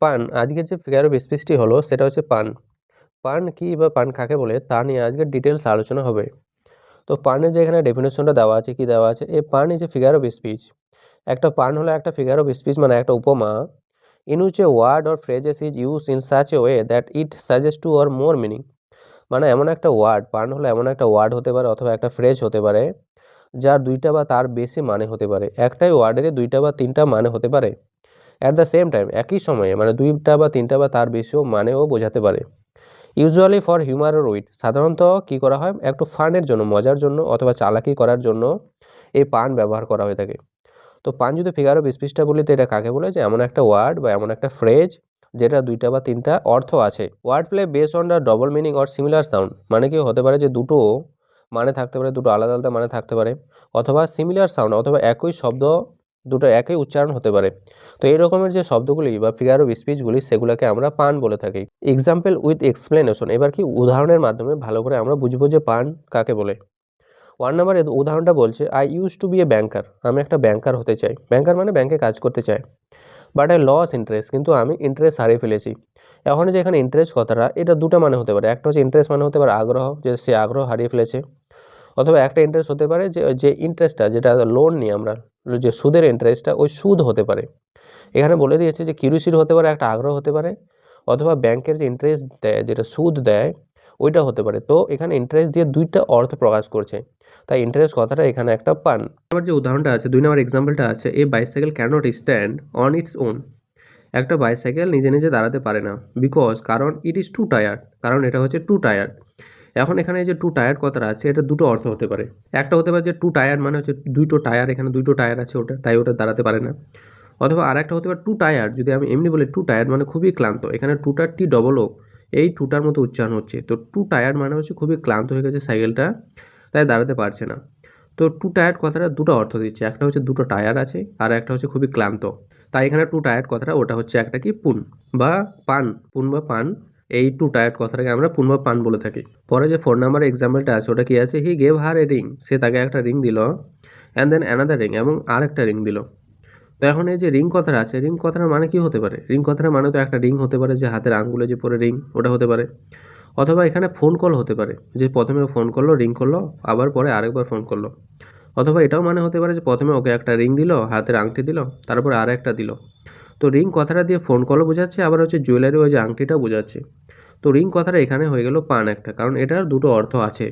পান, আজকের যে ফিগার অফ স্পিচটি হলো সেটা হচ্ছে পান। পান কি বা পান কাকে বলে তা নিয়ে আজকের ডিটেলস আলোচনা হবে। তো পানের যে এখানে ডেফিনেশনটা দেওয়া আছে, কি দেওয়া আছে, এ পান is a figure of speech. একটা পান হলো একটা ফিগার অফ স্পিচ, মানে একটা উপমা, in which a word or phrases is use in such a way that it suggest two or more meaning. মানে এমন একটা ওয়ার্ড, পান হলো এমন একটা ওয়ার্ড হতে পারে অথবা একটা ফ্রেজ হতে পারে যার দুইটা বা তার বেশি মানে হতে পারে। একটাই ওয়ার্ডের দুইটা বা তিনটা মানে হতে পারে। অ্যাট দ্য সেম টাইম, একই সময়ে মানে দুইটা বা তিনটা বা তার বেশিও মানেও বোঝাতে পারে। Usually for humour or wit, সাধারণত কী করা হয়, একটু ফানের জন্য, মজার জন্য অথবা চালাকি করার জন্য এই পান ব্যবহার করা হয়ে থাকে। তো পান যদি ফিগার অফ স্পিচটা বলি তো এটা কাকে বলে, যে এমন একটা ওয়ার্ড বা এমন একটা ফ্রেজ যেটা দুইটা বা তিনটা অর্থ আছে। Word play base on the double meaning or similar sound, মানে কি হতে পারে যে দুটো মানে থাকতে পারে, দুটো আলাদা আলাদা মানে থাকতে পারে, অথবা সিমিলার সাউন্ড অথবা একই শব্দ, দুটো একই উচ্চারণ হতে পারে। তো এই রকমের যে শব্দগুলি বা ফিগার অফ স্পিচগুলি সেগুলোকে আমরা পান বলে থাকি। এক্সাম্পল উইথ এক্সপ্লেনেশন, এবার কি উদাহরণের মাধ্যমে ভালো করে আমরা বুঝবো যে পান কাকে বলে। 1 নম্বর উদাহরণটা বলছে, I use to B A ব্যাংকার, আমি একটা ব্যাংকার হতে চাই। ব্যাংকার মানে ব্যাংকে কাজ করতে চাই। বাট আই লস ইন্টারেস্ট, কিন্তু আমি ইন্টারেস্ট হারিয়ে ফেলেছি। এখন যে এখানে ইন্টারেস্ট কথাটা, এটা দুটো মানে হতে পারে। একটা হচ্ছে ইন্টারেস্ট মানে হতে পারে আগ্রহ, যে সে আগ্রহ হারিয়ে ফেলেছে। অথবা একটা ইন্টারেস্ট হতে পারে যে যে ইন্টারেস্টটা, যেটা লোন নিই আমরা, যে সুদের ইন্টারেস্টটা, ওই সুদ হতে পারে। এখানে বলে দিয়েছে যে কিরুসির হতে পারে, একটা আগ্রহ হতে পারে, অথবা ব্যাংকের যে ইন্টারেস্ট দেয়, যেটা সুদ দেয়, ওইটা হতে পারে। তো এখানে ইন্টারেস্ট দিয়ে দুইটা অর্থ প্রকাশ করছে, তাই ইন্টারেস্ট কথাটা এখানে একটা পান। আমার যে উদাহরণটা আছে, 2 নম্বর এক্সাম্পলটা আছে, a bicycle cannot stand on its own, একটা বাইসাইকেল নিজে নিজে দাঁড়াতে পারে না, বিকজ, কারণ, ইট ইজ টু টায়ার্ড, কারণ এটা হচ্ছে টু টায়ার্ড। এখন এখানে যে টু টায়ার কথাটা আছে, এটা দুটো অর্থ হতে পারে। একটা হতে পারে যে টু টায়ার মানে হচ্ছে দুটো টায়ার, এখানে দুটো টায়ার আছে ওটা, তাই ওটা দাঁড়াতে পারে না। অথবা আর একটা হতে পারে টু টায়ার, যদি আমি এমনি বলি টু টায়ার মানে খুবই ক্লান্ত, এখানে টুটার টি ডবল ও, এই টুটার মতো উচ্চারণ হচ্ছে। তো টু টায়ার মানে হচ্ছে খুবই ক্লান্ত হয়ে গেছে সাইকেলটা, তাই দাঁড়াতে পারছে না। তো টু টায়ার কথাটা দুটো অর্থ দিচ্ছে, একটা হচ্ছে দুটো টায়ার আছে, আর একটা হচ্ছে খুবই ক্লান্ত। তাই এখানে টু টায়ার কথাটা ওটা হচ্ছে একটা কি পুন বা পান, পুন বা পান। এই টু টায়ার কথাটাকে আমরা পুন বা পান বলে থাকি। পরে যে 4 নম্বর এক্সাম্পলটা আছে ওটা কি আছে, he gave her A ring, সে তাকে একটা রিং দিল, অ্যান্ড দেন অ্যানাদার রিং, এবং আর একটা রিং দিল। তো এখন এই যে রিং কথাটা আছে, রিং কথাটার মানে কি হতে পারে? রিং কথাটার মানে তো একটা রিং হতে পারে, যে হাতের আঙ্গুলে যে পরে রিং, ওটা হতে পারে। অথবা এখানে ফোন কল হতে পারে, যে প্রথমে ফোন করলো, রিং করলো, আবার পরে আরেকবার ফোন করলো। অথবা এটাও মানে হতে পারে যে প্রথমে ওকে একটা রিং দিল, হাতের আংটি দিল, তারপরে আর একটা দিল। তো রিং কথাটা দিয়ে ফোন কলও বোঝাচ্ছে, আবার হচ্ছে জুয়েলারি ওই যে আংটিটাও বোঝাচ্ছে। তো রিং কথাটা এখানে হয়ে গেল পান একটা, কারণ এটার দুটো অর্থ আছে।